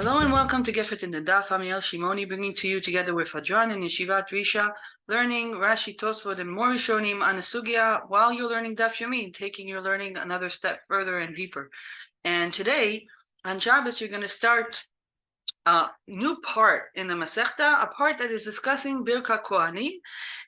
Hello and welcome to Gefet in the Daf. I'm Yael Shimoni, bringing to you together with Hadran and Yeshivat Drisha, learning Rashi, Tosfot, and more rishonim on a sugya while you're learning Daf Yomi, taking your learning another step further and deeper. And today, on Shabbos, you're going to start a new part in the Masechta, a part that is discussing Birkhat kohanim.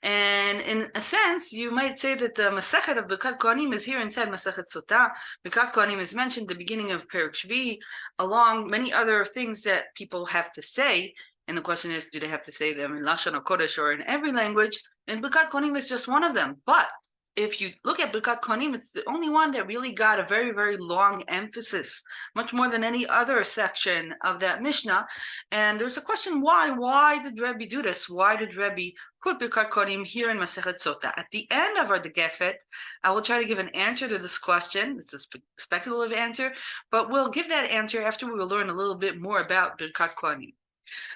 And in a sense, you might say that the Masechet of Birkhat kohanim is here inside Masechet Sotah. Birkhat kohanim is mentioned at the beginning of Perek Shvi, along many other things that people have to say. And the question is, do they have to say them in Lashon HaKodesh or in every language? And Birkhat kohanim is just one of them. But if you look at Birkhat kohanim, it's the only one that really got a very, very long emphasis, much more than any other section of that Mishnah. And there's a question, why? Why did Rebbe do this? Why did Rebbe put Birkhat kohanim here in Masechet Sotah? At the end of our Gefet, I will try to give an answer to this question. It's a speculative answer, but we'll give that answer after we will learn a little bit more about Birkhat kohanim.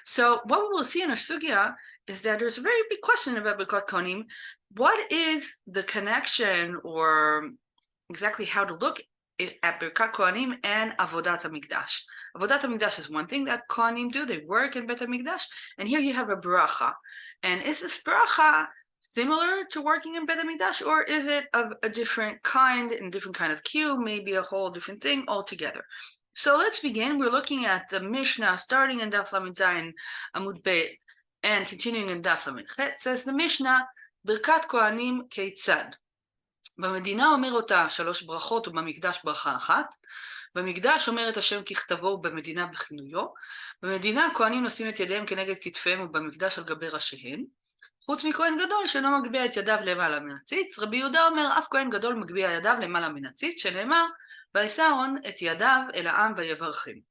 So what we will see in our sugya is that there's a very big question about Birkhat kohanim. What is the connection, or exactly how to look at Birkhat kohanim and Avodat Mikdash? Avodat Mikdash is one thing that kohanim do; they work in Bet Mikdash, and here you have a bracha. And is this bracha similar to working in Bet Mikdash, or is it of a different kind, and different kind of cue, maybe a whole different thing altogether? So let's begin. We're looking at the Mishnah starting in Daf Lamed Zayin Amud Bet and continuing in Daf Lamed Chet. Says the Mishnah, Birkhat kohanim keitzad. במדינה אומר אותה 3 ברכות ובמקדש ברכה אחת. במקדש אומר את השם ככתבו ובמדינה בכינויו. במדינה כהנים נושאים את ידיהם כנגד כתפיהם ובמקדש על גבי ראשיהם. חוץ מכהן גדול שאינו מגביה את ידיו למעלה מן הציץ. רבי יהודה אומר אף כהן גדול מגביה ידיו למעלה מן הציץ, שנאמר וישא אהרון את ידיו אל העם ויברכם.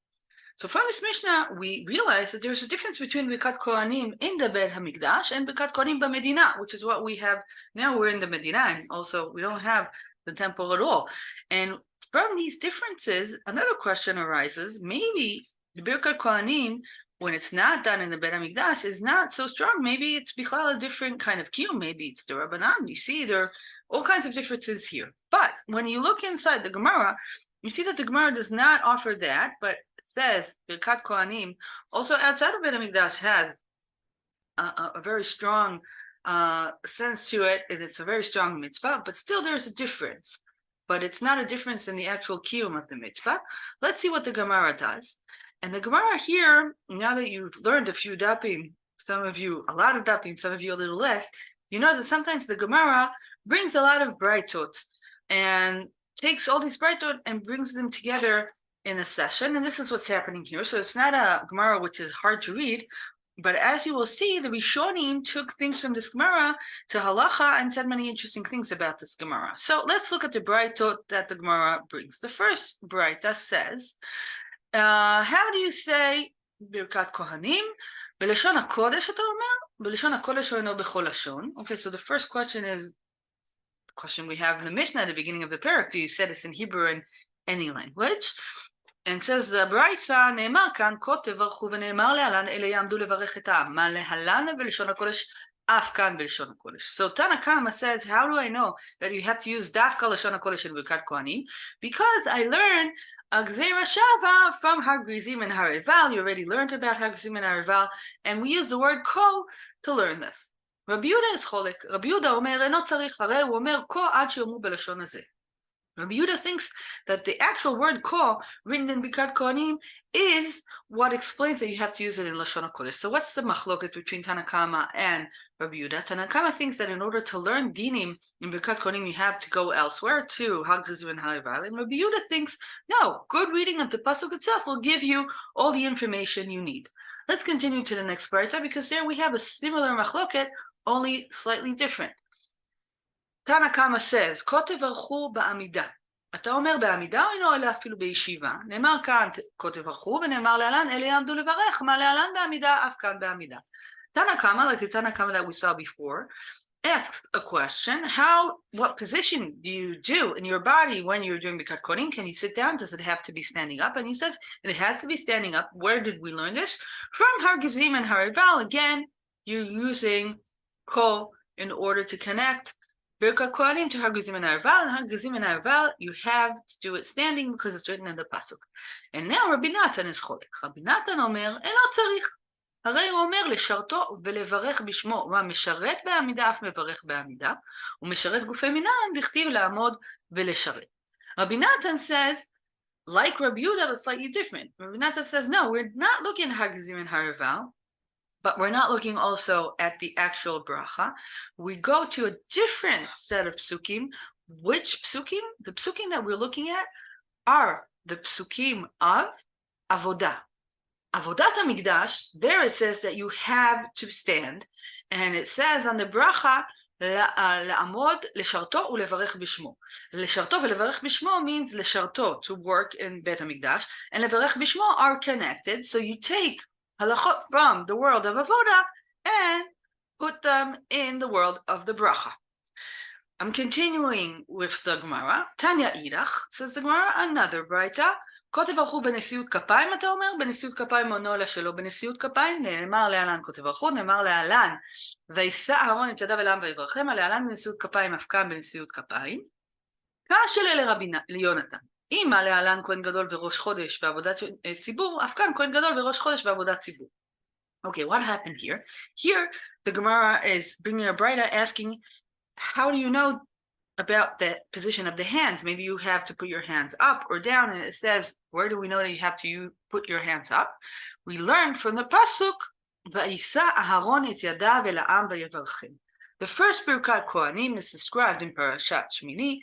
So from this Mishnah, we realize that there's a difference between Birkhat kohanim in the Bet HaMikdash and Birkhat kohanim b'Medina, which is what we have now. We're in the Medina, and also we don't have the temple at all. And from these differences, another question arises. Maybe the Birkhat kohanim, when it's not done in the Bet HaMikdash, is not so strong. Maybe it's bichlal a different kind of kiyum. Maybe it's the Rabbanan. You see, there are all kinds of differences here. But when you look inside the Gemara, you see that the Gemara does not offer that, but says Birkhat kohanim also outside of Bet HaMikdash has a very strong sense to it, and it's a very strong mitzvah, but still there's a difference. But it's not a difference in the actual kiyum of the mitzvah. Let's see what the Gemara does. And the Gemara here, now that you've learned a few dapim, some of you a lot of dapim, some of you a little less, you know that sometimes the Gemara brings a lot of braitot and takes all these braitot and brings them together in a session, and this is what's happening here. So it's not a Gemara which is hard to read, but as you will see, the rishonim took things from this Gemara to halacha and said many interesting things about this Gemara. So let's look at the braitot that the Gemara brings. The first braita says, how do you say Birkhat kohanim? בלשון הקודש אתה אומר? בלשון הקודש או אינו בכל לשון? Okay, so the first question is the question we have in the Mishnah at the beginning of the parak. Do you say this in Hebrew and any language? And says the Braisa, נאמר כאן, כה תברכו ונאמר להלן, אלה יעמדו לברך את העם. מה להלן בלשון הקודש? אף כאן בלשון הקודש. So Tana Kama says, how do I know that you have to use דווקא לשון הקודש in Birkhat kohanim? Because I learned a gzeira shava from Hagrizim and Harival. You already learned about Hagrizim and Harival, and we use the word ko to learn this. רבי יהודה is חולק. רבי יהודה אומר, אינו צריך, הרי הוא אומר כה עד שיאמרו בלשון הזה. Rabbi Yehuda thinks that the actual word ko written in Birkhat kohanim is what explains that you have to use it in Lashon HaKodesh. So what's the machloket between Tana Kama and Rabbi Yehuda? Tana Kama thinks that in order to learn dinim in Birkhat kohanim, you have to go elsewhere to Hagrizim and Harival. And Rabbi Yehuda thinks, no, good reading of the pasuk itself will give you all the information you need. Let's continue to the next parta, because there we have a similar machloket, only slightly different. Tana Kama says, כה תברכו בעמידה. אתה אומר בעמידה או אינו אלא אפילו בישיבה? נאמר כאן כה תברכו ונאמר להלן, אלה יעמדו לברך. מה להלן בעמידה? אף כאן בעמידה. Tana Kama, like the Tana Kama that we saw before, asked a question, what position do you do in your body when you're doing Birkhat kohanim? Can you sit down? Does it have to be standing up? And he says, it has to be standing up. Where did we learn this? From Hagrizim and Harival. Again, you're using ko in order to connect Birkhat kohanim to Hagrizim and Arval, and Hagrizim and Arval, you have to do it standing because it's written in the pasuk. And now Rabbanit is cholek. Rabbanit omer, eno tzarich. הרי הוא אומר לשרתו ולברך בשמו, הוא המשרת בעמידה אף מברך בעמידה, הוא משרת גופי מנהל, דכתיב לעמוד ולשרת. Rabbi Natan says, like Rabbi Yehuda, but slightly different. Rabbi Natan says, no, we're not looking at Hagrizim and Haraval, but we're not looking also at the actual bracha. We go to a different set of psukim. Which psukim? The psukim that we're looking at are the psukim of Avoda. Avodat Mikdash, there it says that you have to stand, and it says on the bracha, לעמוד, לשרתו ולברך בשמו. לשרתו ולברך בשמו means לשרתו, to work in Bet HaMikdash, and לברך בשמו are connected, so you take halachot from the world of Avoda and put them in the world of the bracha. I'm continuing with the Gemara. Tanya Idach, says the Gemara, another Braita. כה תברכו בנשיאות כפיים, אתה אומר? בנשיאות כפיים עונו לה שלא בנשיאות כפיים, נאמר להלן כה תברכו, נאמר להלן וישא אהרון את ידיו אל העם ויברכם, להלן בנשיאות כפיים אף כאן בנשיאות כפיים. כשלה לרבי ליונתן, אם להלן כהן גדול וראש חודש בעבודת ציבור, אף כאן כהן גדול וראש חודש בעבודת ציבור. Okay, what happened here? Here, the Gemara is bringing a Braita asking, how do you know about the position of the hands? Maybe you have to put your hands up or down, and it says, where do we know that you have to put your hands up? We learned from the pasuk, "Vayisa Aharon et yadav el ha'am vayevarchem." The first Birkhat kohanim is described in Parashat Shmini,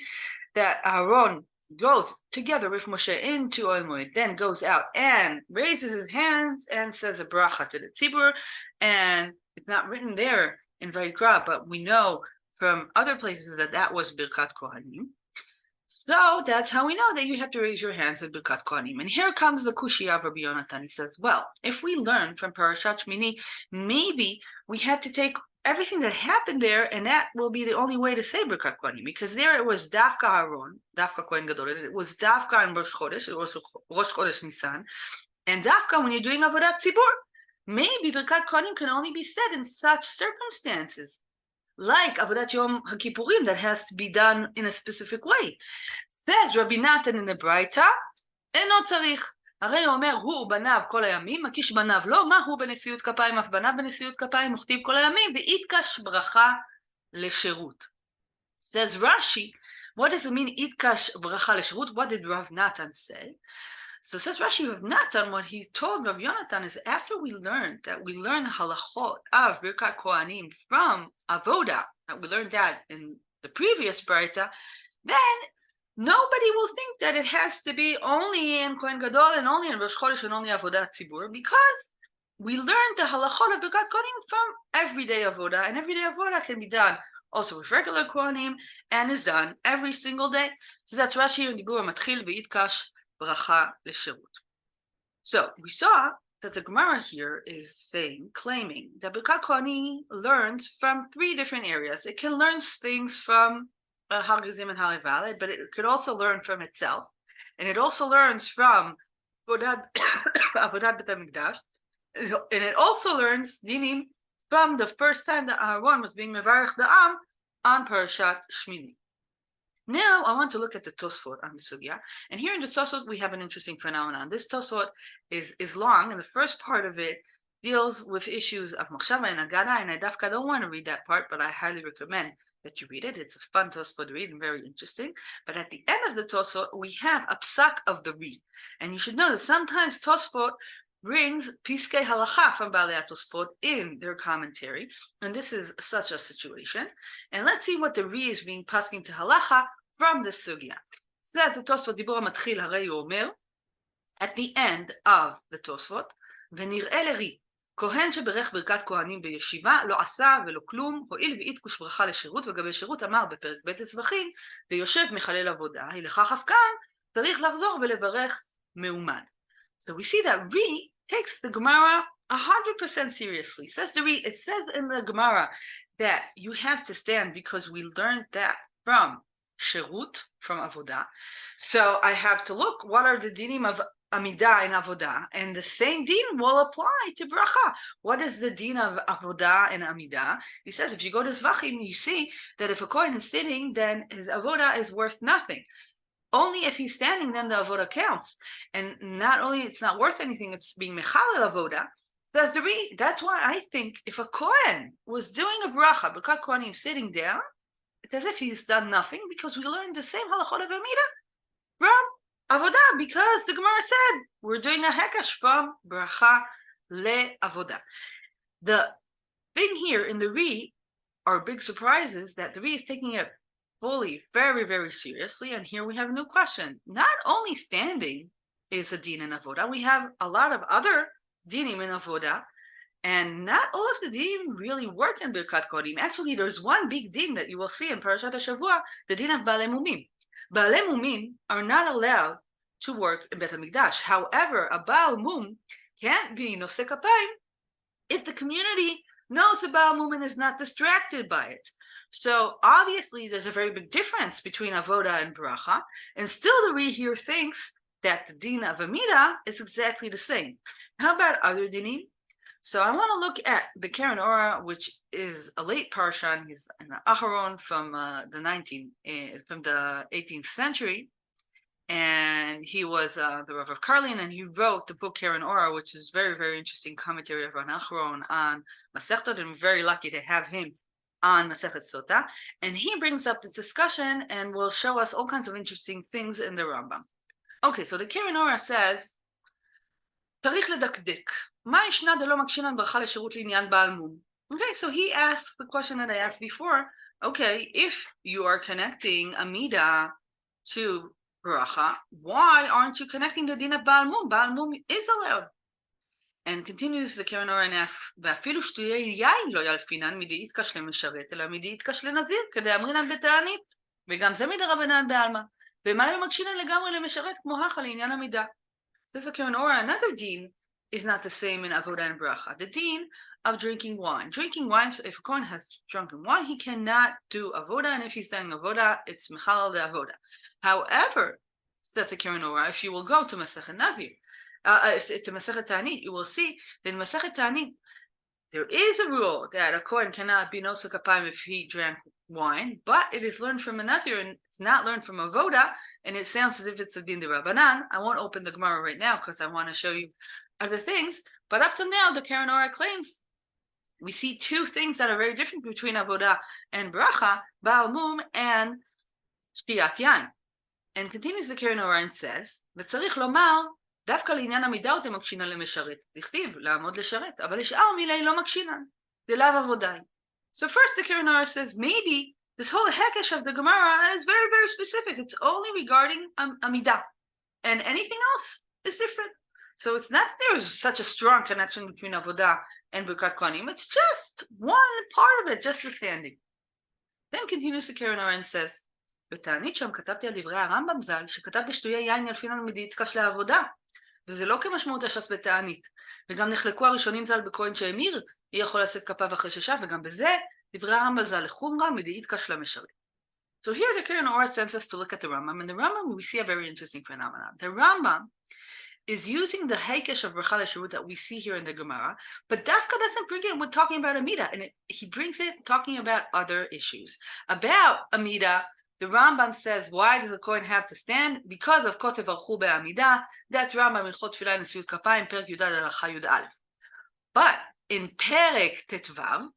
that Aaron goes together with Moshe into Oel Moed, then goes out and raises his hands and says a bracha to the tzibur, and it's not written there in Vayikra, but we know from other places that was Birkhat kohanim. So that's how we know that you have to raise your hands at Birkhat kohanim. And here comes the kushia of Rabbi Yonatan. He says, well, if we learn from Parashat Shmini, maybe we have to take everything that happened there, and that will be the only way to say Birkhat kohanim, because there it was Dafka Aaron, Dafka Kohen Gadol, it was Dafka and Rosh Chodesh, it was Rosh Chodesh Nisan, and Dafka when you're doing Avodat Tzibur. Maybe Birkhat kohanim can only be said in such circumstances, like Avodat Yom HaKippurim, that has to be done in a specific way. Says Rabbi Natan in the Braita, אינו צריך, הרי הוא אומר, הוא ובניו כל הימים, מקיש בניו לא, מה הוא בנשיאות כפיים, אף בניו בנשיאות כפיים, וכתיב כל הימים, ואיתקש ברכה לשירות. Says Rashi, what does it mean, איתקש ברכה לשירות? What did Rav Natan say? So says Rashi, Rav Natan, what he told Rav Yonatan is, after we learned halachot of Birkhat kohanim from Avoda, that we learned that in the previous Braita, then nobody will think that it has to be only in Kohen Gadol and only in Rosh Chodesh and only Avodat Tzibur, because we learned the halachot of Birkhat kohanim from everyday Avoda, and everyday Avoda can be done also with regular kohanim and is done every single day. So that's Rashi in Dibur Matchil ve'itkash bracha leshirut. So we saw that the Gemara here is claiming that Birkhat kohanim learns from three different areas. It can learn things from Hagrizim and Haraval, but it could also learn from itself, and it also learns from Avodat Bet HaMikdash, and it also learns dinim from the first time that Aaron was being mevarech the Am on Parashat Shmini. Now I want to look at the Tosfot on the sugya, and here in the Tosfot we have an interesting phenomenon. This Tosfot is long, and the first part of it deals with issues of machshava and agada, and I dafka don't want to read that part, but I highly recommend that you read it. It's a fun Tosfot to read and very interesting. But at the end of the Tosfot, we have a psak of the read, and you should notice sometimes Tosfot brings piskei halacha from Balei Tosfot in their commentary, and this is such a situation. And let's see what the Ri is being pasking to halacha from the sugya. Says the Tosfot Dibur Matchil Harei Omer, at the end of the Tosfot, ונראה לרי, כהן שברך ברכת כהנים בישיבה, לא עשה ולא כלום, הועיל ואיתקוש ברכה לשירות, וגבי שירות אמר בפרק בית הצבחים, ויושב מחלל עבודה, לכך אף כאן צריך לחזור ולברך מאומן. So we see that Ri takes the Gemara 100% seriously. It says in the Gemara that you have to stand because we learned that from shirut from avoda. So I have to look, what are the dinim of Amidah and Avoda, and the same din will apply to bracha. What is the din of Avoda and Amidah? He says, if you go to Zvachim, you see that if a kohen is sitting, then his Avoda is worth nothing. Only if he's standing, then the Avoda counts. And not only it's not worth anything, it's being mechalel Avoda. Says the Ri. That's why I think if a kohen was doing a bracha, Birkhat kohanim, sitting down, it's as if he's done nothing, because we learned the same halachot of Amidah from Avoda, because the Gemara said we're doing a hekesh from bracha le Avoda. The thing here in the Ri, our big surprise is that the Ri is taking it fully, very, very seriously. And here we have a new question. Not only standing is a din in Avoda, we have a lot of other dinim in Avoda, and not all of the dinim really work in Birkhat kohanim. Actually, there's one big din that you will see in Parashat HaShavua, the din of Baalei Mumim. Baalei Mumim are not allowed to work in Bet HaMikdash. However, a Baal Mum can't be Noseh Kapayim if the community knows the Baal Mum and is not distracted by it. So obviously, there's a very big difference between Avoda and Bracha, and still the Ri here thinks that the din of Amidah is exactly the same. How about other dinim? So I want to look at the Keren Orah, which is a late parshan. He's an Acharon from the 18th century, and he was the Rav of Karlin, and he wrote the book Keren Orah, which is very, very interesting commentary of an Acharon on Masechtot, and we're very lucky to have him on Masechet Sota. And he brings up this discussion and will show us all kinds of interesting things in the Rambam. Okay, so the Keren Orah says, צריך לדקדק. מה ישנה דלא מקשינן ברכה לשירות לעניין בעל מום? Okay, so he asked the question that I asked before. Okay, if you are connecting Amidah to bracha, why aren't you connecting the din of Baal Mum? Baal Mum is allowed. And continues the Keren Orah and asks, ואפילו שטויי יין לא ילפינן מדאית כשלה משרת, אלא מדאית כשלה נזיר, כדאמרינן בתענית. וגם זה מדרבנן בעלמא. ומה לא מקשינן לגמרי למשרת כמו הכא לעניין עמידה. Says the Keren Orah, another din is not the same in Avoda and Bracha. The din of drinking wine. Drinking wine, so if a kohen has drunken wine, he cannot do Avoda, and if he's doing Avoda, it's Mechalal the Avoda. However, says the Keren Orah, if you will go to Masechet Nazir, to Masechet Ta'anit, you will see that in Masechet Ta'anit, there is a rule that a kohen cannot be Noseh Kapayim if he drank wine, but it is learned from a Nazir, and it's not learned from Avoda, and it sounds as if it's a din de Rabbanan. I won't open the Gemara right now because I want to show you other things, but up to now, the Keren Orah claims we see two things that are very different between Avoda and Bracha, Baal Mum and Shtiyat Yain. And continues the Keren Orah and says, וצריך לומר, דווקא לעניין עמידה אותם מקשינן למשרת. דכתיב, לעמוד לשרת, אבל לשאר מילי לא מקשינן. דלאו עבודאי. So first the Keren Orah says, maybe this whole hekesh of the Gemara is very, very specific. It's only regarding Amidah. And anything else is different. So it's not there's such a strong connection between Avodah and Birkhat kohanim. It's just one part of it, just the standing. Then continues the Keren Orah and says, בתענית שם כתבתי על דברי הרמב"ם ז"ל, שכתב דשטויי יין ילפינן מדאיתקש לעבודה. וזה לא כמשמעות הש"ס בתענית. וגם נחלקו הראשונים ז"ל בכהן שהמיר, היא יכול לשאת כפיו אחרי ששב, וגם בזה דברי הרמב"ם ז"ל לחומרה מדאיתקש למשרת. So here the Keren Orah sends us to look at the Rambam, and the Rambam we see a very interesting phenomenon. The Rambam is using the hekesh of bracha l'shirut that we see here in the Gemara, but Dafka doesn't bring it with talking about Amidah, and he brings it talking about other issues. About Amidah, the Rambam says, why does the Kohen have to stand? Because of Kotev Alchu Be'Amidah. That's Rambam in Chot Tfilah Nesiut Kapayim, Perek Yudad Halacha Yud Aleph. But in Perek Tetvav,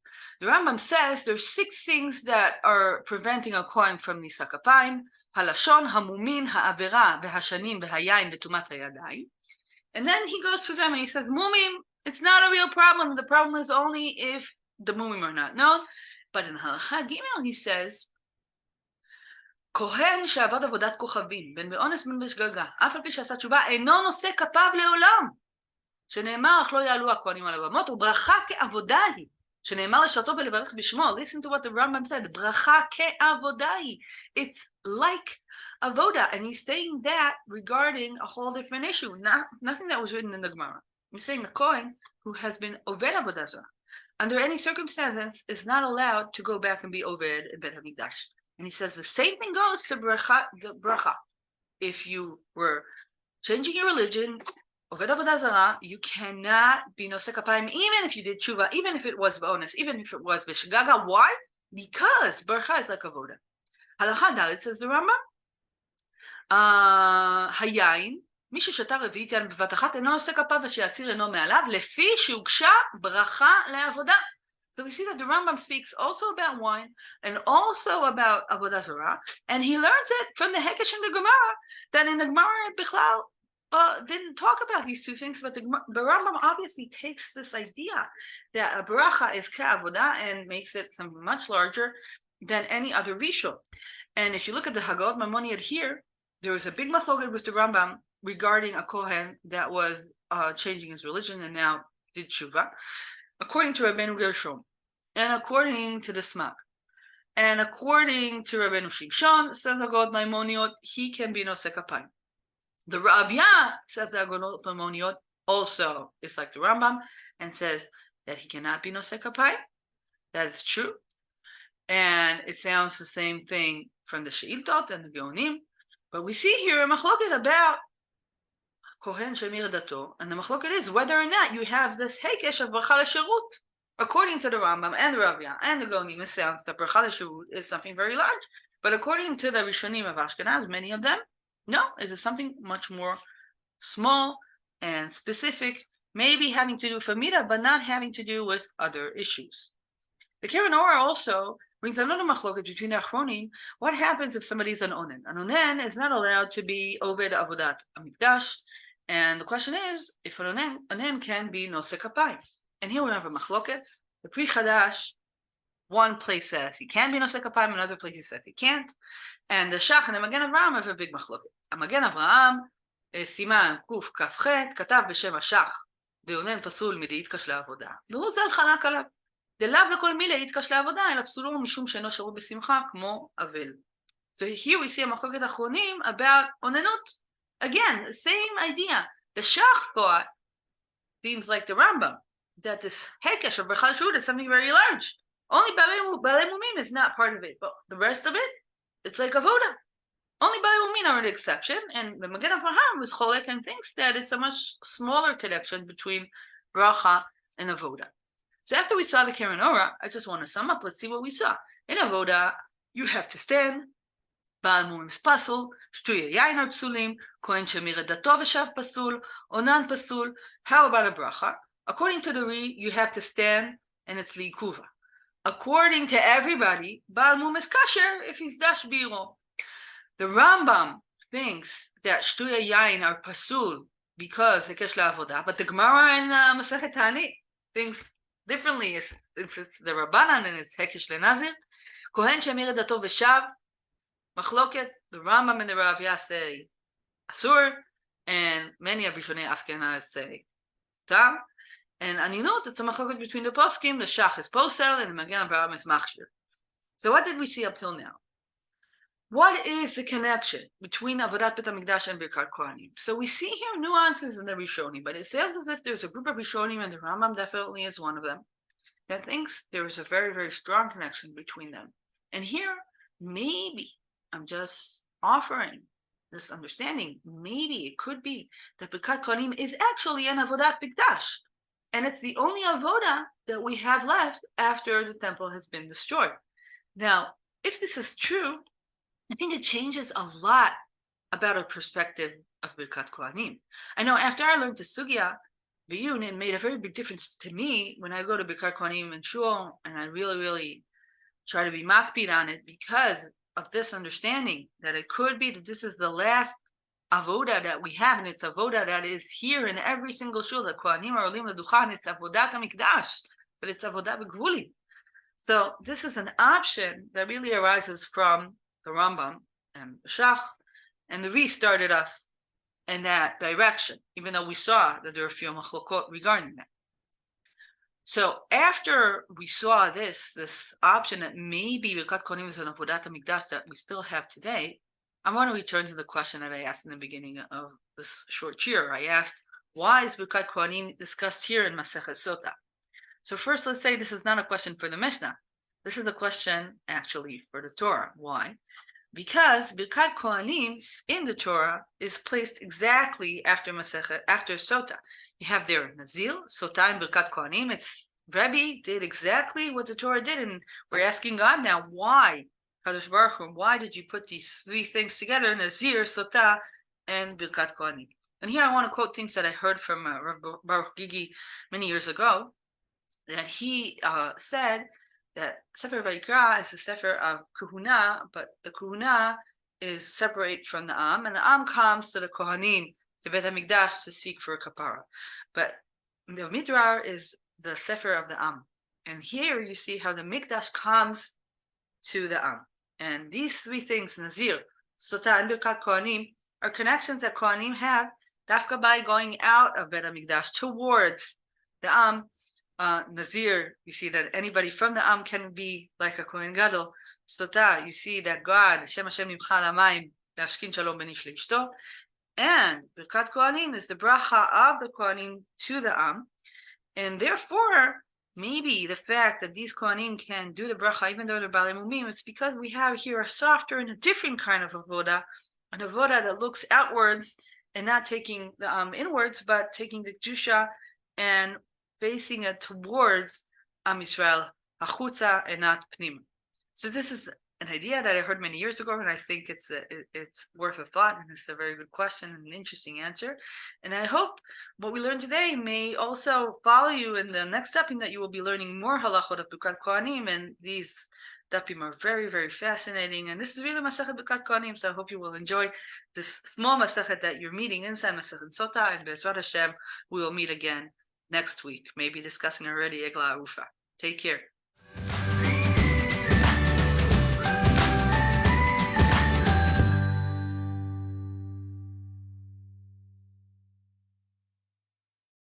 the Rambam says there's 6 things that are preventing a Kohen from Nisa Kapayim: Halashon, Hamumin, Ha'avera, V'Hashanim, V'Hayayin, V'Tumat Hayadayim. And then he goes through them and he says, Mumim, it's not a real problem. The problem is only if the Mumim are not known. But in Halacha Gimel, he says, kohen שעבד עבודת כוכבים, בין באונס בין בשגגה, אף על פי שעשה תשובה, אינו נושא כפיו לעולם. שנאמר, אך לא יעלו הכהנים על הבמות, וברכה כעבודה היא. שנאמר לשרתו ולברך בשמו. Listen to what the Rambam said. ברכה כעבודה היא. It's like Avoda, and he's saying that regarding a whole different issue, nothing that was written in the Gemara. He's saying a kohen who has been Oved Avodah Zarah, under any circumstances, is not allowed to go back and be Oved in Bet HaMikdash. And he says the same thing goes to bracha. If you were changing your religion, Oved Avodah Zarah, you cannot be nosek kapayim, even if you did tshuva, even if it was bonus, even if it was b'shgaga. Why? Because bracha is like avoda. Halacha Dalet says the Rambam, היין, מי ששתה רביעית יין בבת אחת אינו עושה כפיו ושיציר אינו מעליו, לפי שהוגשה ברכה לעבודה. So we see that the Rambam speaks also about wine and also about Avodah Zarah, and he learns it from the Hekesh in the Gemara, that in the Gemara Bichlal didn't talk about these two things, but the Rambam obviously takes this idea that a bracha is ka'avodah and makes it something much larger than any other rishon. And if you look at the Haggadah Maimonides here, there was a big machloket with the Rambam regarding a kohen that was changing his religion and now did tshuva, according to Rabbanit Yael Shimoni, and according to the Smak, and according to Rabbeinu Shimshon, says Haggadah Maimonides, he can be nosek kapayim. The Ravya says the Haggadah Maimonides also is like the Rambam and says that he cannot be nosek kapayim. That is true, and it sounds the same thing from the Sheiltot and the Geonim. But we see here a machloket about kohen shemir dato, and the machloket is whether or not you have this hekesh of bracha l'shirut. According to the Rambam and the Ravya and the Geonim, it sounds that bracha l'shirut is something very large. But according to the rishonim of Ashkenaz, many of them, no, it is something much more small and specific, maybe having to do with Amida, but not having to do with other issues. The Keren Orah also brings another machloket between the achronim. What happens if somebody is an onen? An onen is not allowed to be oved avodat Mikdash, and the question is if an onen can be nosek kapayim. And here we have a machloket. The Pri Chadash, one place says he can be nosek kapayim, another place he says he can't. And the Shach and the Magen Avraham have a big machloket. Magen Avraham, siman kuf kafchet, katav b'shem hashach, deonen pasul mid'itkash la'avoda. והוא זה חלק עליו. דלאו לכל מילה יתקש לעבודה, אלא פסולו משום שאינו שרות בשמחה, כמו אבל. So here we see a machloket achronim about onenut. Again, the same idea. The Shach thought, seems like the Rambam, that this hekesh of bracha l'shirut is something very large. Only balei mumim is not part of it, but the rest of it, it's like avoda. Only balei mumim are an exception, and the Magen Avraham was cholek and thinks that it's a much smaller connection between bracha and avoda. So after we saw the Keren Orah, I just want to sum up. Let's see what we saw. In avoda, you have to stand. Baal mumim pasul, shtuya yain psulim, kohen shemir dato v'shav pasul, onan pasul. How about a bracha? According to the Ri, you have to stand, and it's liikuva. According to everybody, Baal mumim is kasher if he's dash biro. The Rambam thinks that shtuya yain are pasul because hekesh la'avoda, but the Gemara and Masechet Ta'anit thinks differently. If it's the Rabbanan and it's hekesh le'nazir, kohen shemir dato v'shav, machloket, the Rambam and the Ravya say asur, and many of Rishonei Ashkenaz say tam. And aninut, it's a machloket between the poskim. The Shach is posel and the Magen Avraham is machshir. So what did we see up till now? What is the connection between Avodat Bet HaMikdash and Birkhat kohanim? So we see here nuances in the rishonim, but it sounds as if there's a group of rishonim, and the Rambam definitely is one of them, that thinks there is a very, very strong connection between them. And here, maybe, I'm just offering this understanding, maybe it could be that Birkhat kohanim is actually an Avodat Mikdash, and it's the only Avoda that we have left after the temple has been destroyed. Now, if this is true, I think it changes a lot about our perspective of Birkhat kohanim. I know after I learned the Sugya, it made a very big difference to me when I go to Birkhat kohanim and shul, and I really, really try to be makpid on it because of this understanding that it could be that this is the last avoda that we have, and it's avoda that is here in every single shul. The kohanim are olim l'duchan. It's avodat hamikdash, but it's avodat b'gvulim. So this is an option that really arises from the Rambam and Shach, and the Ri started us in that direction, even though we saw that there are a few machlokot regarding that. So after we saw this option that maybe Birkhat kohanim is an avodat hamikdash that we still have today, I want to return to the question that I asked in the beginning of this short shir. I asked, why is Birkhat kohanim discussed here in Masechet Sota? So first, let's say this is not a question for the Mishnah. This is the question actually for the Torah. Why? Because Birkhat kohanim in the Torah is placed exactly after Masechet, after Sota. You have there Nazil, Sota, and Birkhat kohanim. It's Rebbe did exactly what the Torah did, and we're asking God now, why, Kadosh Baruch Hu, why did you put these three things together, Nazir, Sota, and Birkhat kohanim? And here I want to quote things that I heard from Baruch Gigi many years ago, that he said that Sefer Vayikra is a Sefer of Kahuna, but the Kahuna is separate from the Am, and the Am comes to the Kohanim, to Bet HaMikdash, to seek for a kapara. But the Midrar is the Sefer of the Am. And here you see how the Mikdash comes to the Am. And these three things, Nazir, Sota, and Birkhat kohanim, are connections that Kohanim have, dafka by going out of Bet HaMikdash towards the Am. Nazir, you see that anybody from the Am can be like a Kohen Gadol. Sota, you see that God, Shem Hashem Nimcha Lamayim, Lashkin Shalom Ben Ish Leishto. And Birkhat kohanim is the bracha of the Kohanim to the Am. And therefore, maybe the fact that these Kohanim can do the bracha, even though they're Balei Mumim, it's because we have here a softer and a different kind of Avoda, an Avoda that looks outwards and not taking the Am inwards, but taking the Kedusha and facing it towards Am Yisrael, Achutza, and not Pnim. So this is an idea that I heard many years ago, and I think it's worth a thought, and it's a very good question and an interesting answer. And I hope what we learned today may also follow you in the next dapim, that you will be learning more halachot of Birkhat kohanim, and these dapim are very, very fascinating. And this is really Masechet Birkhat kohanim, so I hope you will enjoy this small Masechet that you're meeting inside Masechet Sota, and Be'ezrat Hashem, we will meet again next week, maybe discussing already Egla Arufa. Take care.